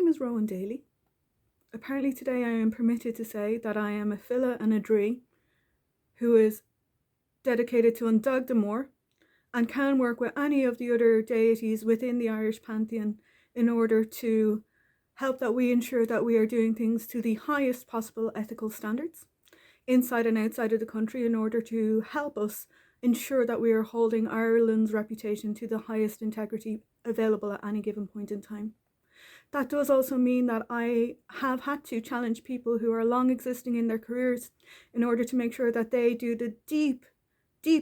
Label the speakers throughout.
Speaker 1: is Rowan Daly. Apparently today I am permitted to say that I am a filla and a dree who is dedicated to an Dagda Mór and can work with any of the other deities within the Irish pantheon in order to help that we ensure that we are doing things to the highest possible ethical standards inside and outside of the country in order to help us ensure that we are holding Ireland's reputation to the highest integrity available at any given point in time. That does also mean that I have had to challenge people who are long existing in their careers in order to make sure that they do the deep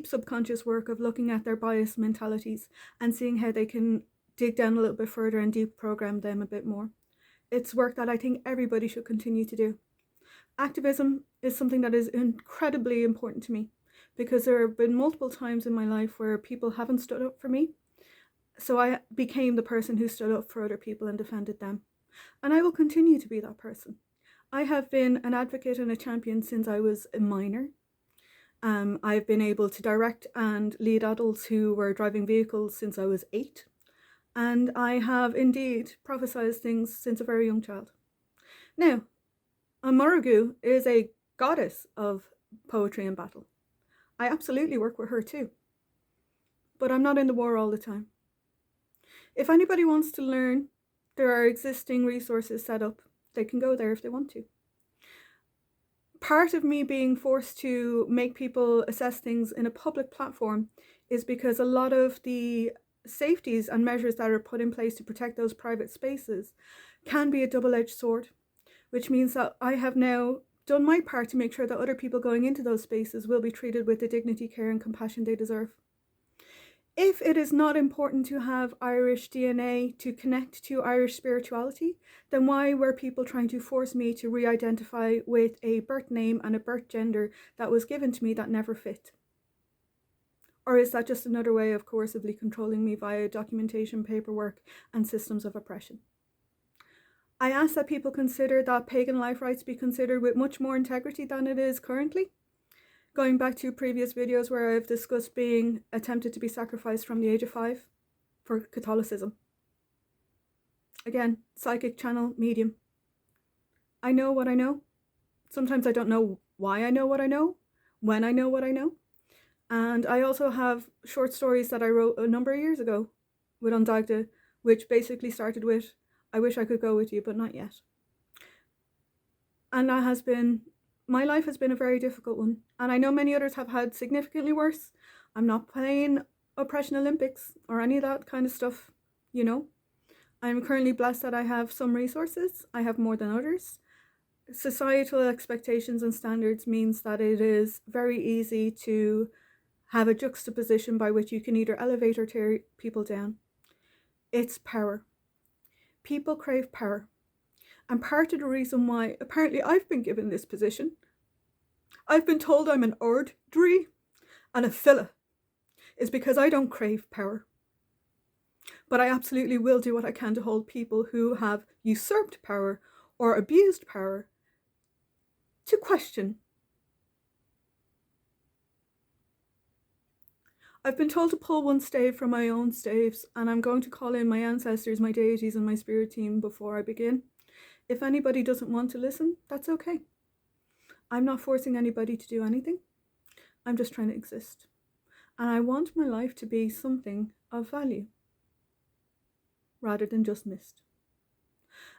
Speaker 1: subconscious work of looking at their biased mentalities and seeing how they can dig down a little bit further and deprogram them a bit more. It's work that I think everybody should continue to do. Activism is something that is incredibly important to me because there have been multiple times in my life where people haven't stood up for me. So I became the person who stood up for other people and defended them. And I will continue to be that person. I have been an advocate and a champion since I was a minor. I've been able to direct and lead adults who were driving vehicles since I was 8. And I have indeed prophesied things since a very young child. Now, Amaragu is a goddess of poetry and battle. I absolutely work with her too. But I'm not in the war all the time. If anybody wants to learn, there are existing resources set up. They can go there if they want to. Part of me being forced to make people assess things in a public platform is because a lot of the safeties and measures that are put in place to protect those private spaces can be a double-edged sword, which means that I have now done my part to make sure that other people going into those spaces will be treated with the dignity, care, and compassion they deserve. If it is not important to have Irish DNA to connect to Irish spirituality, then why were people trying to force me to re-identify with a birth name and a birth gender that was given to me that never fit? Or is that just another way of coercively controlling me via documentation, paperwork, and systems of oppression? I ask that people consider that pagan life rites be considered with much more integrity than it is currently. Going back to previous videos where I've discussed being attempted to be sacrificed from the age of 5 for Catholicism. Again, psychic channel medium. I know what I know. Sometimes I don't know why I know what I know, when I know what I know. And I also have short stories that I wrote a number of years ago with Dagda, which basically started with, I wish I could go with you, but not yet. And that has been, my life has been a very difficult one. And I know many others have had significantly worse. I'm not playing Oppression Olympics or any of that kind of stuff, you know. I'm currently blessed that I have some resources. I have more than others. Societal expectations and standards means that it is very easy to have a juxtaposition by which you can either elevate or tear people down. It's power. People crave power. And part of the reason why apparently I've been given this position, I've been told I'm an ordinary and a filla, is because I don't crave power. But I absolutely will do what I can to hold people who have usurped power or abused power to question. I've been told to pull one stave from my own staves, and I'm going to call in my ancestors, my deities, and my spirit team before I begin. If anybody doesn't want to listen, that's okay. I'm not forcing anybody to do anything. I'm just trying to exist. And I want my life to be something of value, rather than just missed.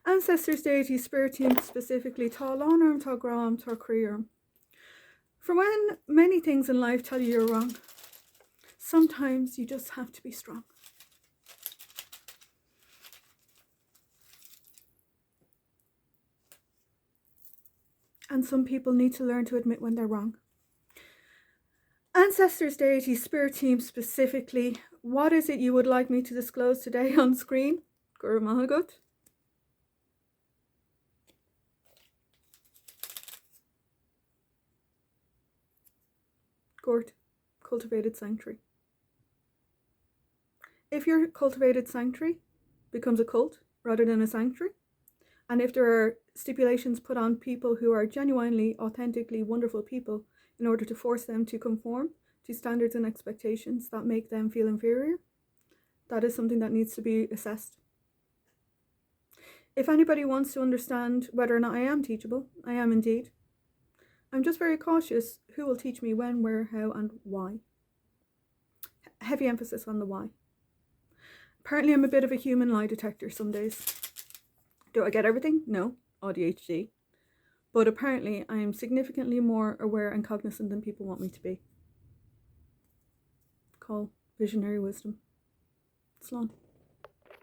Speaker 1: Ancestors, deities, spirit team specifically, Tá Lánarm, Tá Gram, Tá Crearm. For when many things in life tell you you're wrong, sometimes you just have to be strong. And some people need to learn to admit when they're wrong. Ancestors, deities, spirit team specifically, what is it you would like me to disclose today on screen? Guru Mahagut. Gort, cultivated sanctuary. If your cultivated sanctuary becomes a cult rather than a sanctuary, and if there are stipulations put on people who are genuinely, authentically wonderful people in order to force them to conform to standards and expectations that make them feel inferior, that is something that needs to be assessed. If anybody wants to understand whether or not I am teachable, I am indeed. I'm just very cautious who will teach me when, where, how, and why. Heavy emphasis on the why. Apparently I'm a bit of a human lie detector some days. Do I get everything? No, ADHD. But apparently I am significantly more aware and cognizant than people want me to be. Call visionary wisdom. Slán.